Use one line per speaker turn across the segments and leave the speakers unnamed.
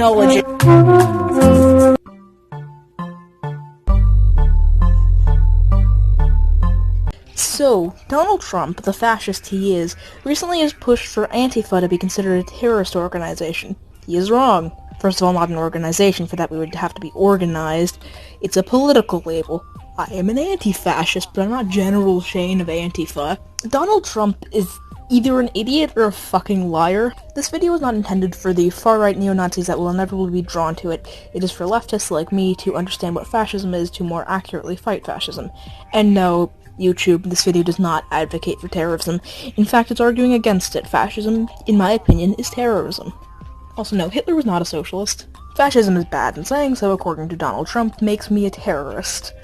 technology. So, Donald Trump, the fascist he is, recently has pushed for Antifa to be considered a terrorist organization. He is wrong. First of all, not an organization. For that, we would have to be organized. It's a political label. I am an anti-fascist, but I'm not General Shane of Antifa. Donald Trump is either an idiot or a fucking liar. This video is not intended for the far-right neo-Nazis that will inevitably be drawn to it. It is for leftists like me to understand what fascism is to more accurately fight fascism. And no, YouTube, this video does not advocate for terrorism. In fact, it's arguing against it. Fascism, in my opinion, is terrorism. Also, no, Hitler was not a socialist. Fascism is bad, and saying so, according to Donald Trump, makes me a terrorist.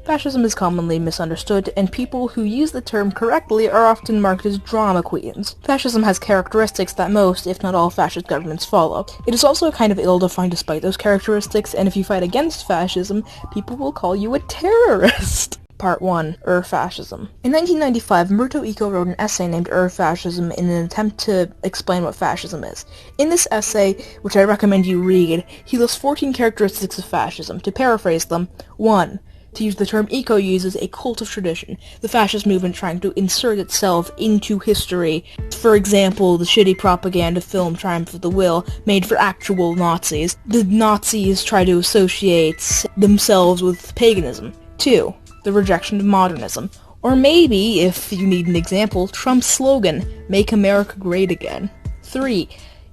Fascism is commonly misunderstood, and people who use the term correctly are often marked as drama queens. Fascism has characteristics that most, if not all, fascist governments follow. It is also kind of ill-defined despite those characteristics, and if you fight against fascism, people will call you a terrorist. Part 1. Fascism. In 1995, Umberto Eco wrote an essay named Fascism in an attempt to explain what fascism is. In this essay, which I recommend you read, he lists 14 characteristics of fascism. To paraphrase them, 1. To use the term Eco uses, a cult of tradition. The fascist movement trying to insert itself into history. For example, the shitty propaganda film Triumph of the Will, made for actual Nazis. The Nazis try to associate themselves with paganism. 2. The rejection of modernism. Or maybe, if you need an example, Trump's slogan, Make America Great Again. 3.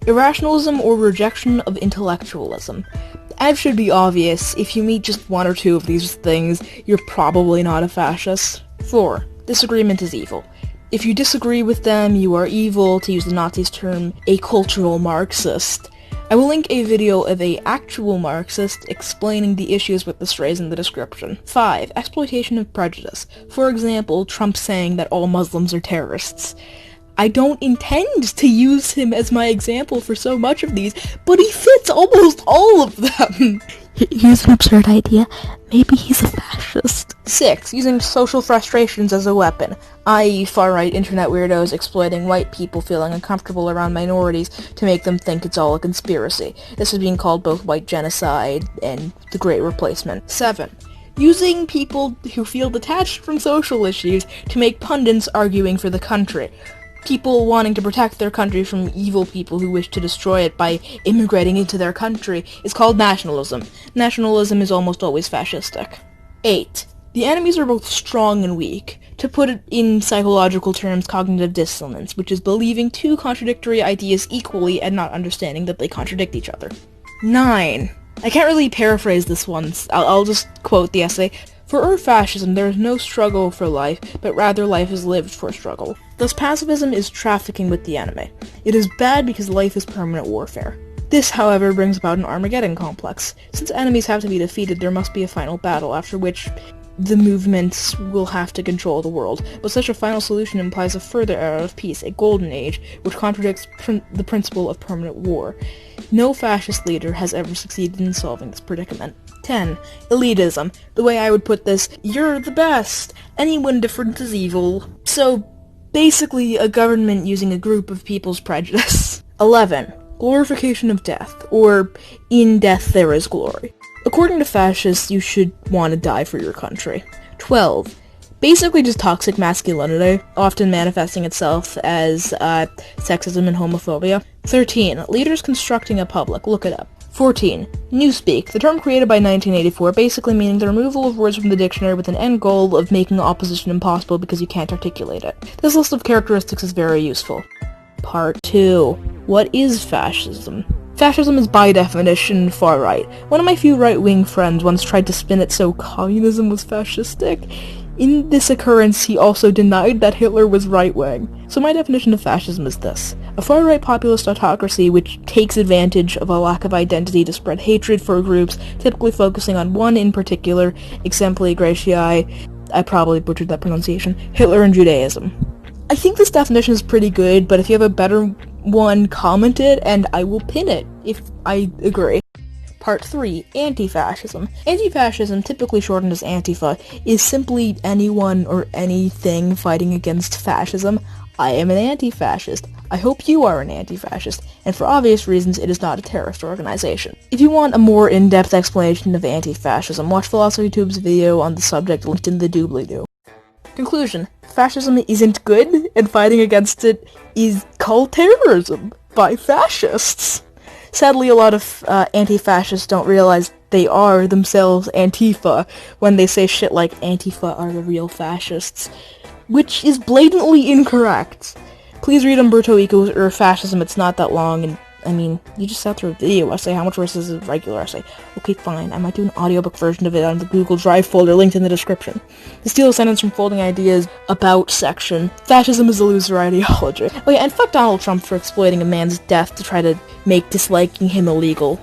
Irrationalism or rejection of intellectualism. As should be obvious, if you meet just one or two of these things, you're probably not a fascist. 4. Disagreement is evil. If you disagree with them, you are evil, to use the Nazis' term, a cultural Marxist. I will link a video of a actual Marxist explaining the issues with this phrase in the description. 5. Exploitation of prejudice. For example, Trump saying that all Muslims are terrorists. I don't intend to use him as my example for so much of these, but he fits almost all of them.
Here's an absurd idea. Maybe he's a fascist.
6. Using social frustrations as a weapon, i.e. far-right internet weirdos exploiting white people feeling uncomfortable around minorities to make them think it's all a conspiracy. This is being called both white genocide and the Great Replacement. 7. Using people who feel detached from social issues to make pundits arguing for the country. People wanting to protect their country from evil people who wish to destroy it by immigrating into their country is called nationalism. Nationalism is almost always fascistic. 8. The enemies are both strong and weak. To put it in psychological terms, cognitive dissonance, which is believing two contradictory ideas equally and not understanding that they contradict each other. 9. I can't really paraphrase this one. I'll just quote the essay. For fascism, there is no struggle for life, but rather life is lived for struggle. Thus pacifism is trafficking with the enemy. It is bad because life is permanent warfare. This, however, brings about an Armageddon complex. Since enemies have to be defeated, there must be a final battle, after which the movements will have to control the world. But such a final solution implies a further era of peace, a golden age, which contradicts the principle of permanent war. No fascist leader has ever succeeded in solving this predicament. 10. Elitism. The way I would put this, you're the best. Anyone different is evil. So, basically a government using a group of people's prejudice. 11. Glorification of death, or in death there is glory. According to fascists, you should want to die for your country. 12. Basically just toxic masculinity, often manifesting itself as sexism and homophobia. 13. Leaders constructing a public, look it up. 14. Newspeak, the term created by 1984, basically meaning the removal of words from the dictionary with an end goal of making opposition impossible because you can't articulate it. This list of characteristics is very useful. Part 2. What is fascism? Fascism is by definition far-right. One of my few right-wing friends once tried to spin it so communism was fascistic. In this occurrence, he also denied that Hitler was right-wing. So my definition of fascism is this: a far-right populist autocracy which takes advantage of a lack of identity to spread hatred for groups, typically focusing on one in particular, exempli gratiae, I probably butchered that pronunciation, Hitler and Judaism. I think this definition is pretty good, but if you have a better one, comment it, and I will pin it, if I agree. Part 3. Antifascism. Antifascism, typically shortened as Antifa, is simply anyone or anything fighting against fascism. I am an anti-fascist. I hope you are an anti-fascist, and for obvious reasons, it is not a terrorist organization. If you want a more in-depth explanation of anti-fascism, watch PhilosophyTube's video on the subject linked in the doobly-doo. Conclusion. Fascism isn't good, and fighting against it is called terrorism by fascists. Sadly, a lot of anti-fascists don't realize they are themselves Antifa when they say shit like Antifa are the real fascists, which is blatantly incorrect. Please read Umberto Eco's Fascism. It's not that long, and I mean, you just sat through a video essay. How much worse is a regular essay? Okay, fine. I might do an audiobook version of it on the Google Drive folder linked in the description. To steal a sentence from Folding Ideas About section, fascism is a loser ideology. Oh yeah, and fuck Donald Trump for exploiting a man's death to try to make disliking him illegal.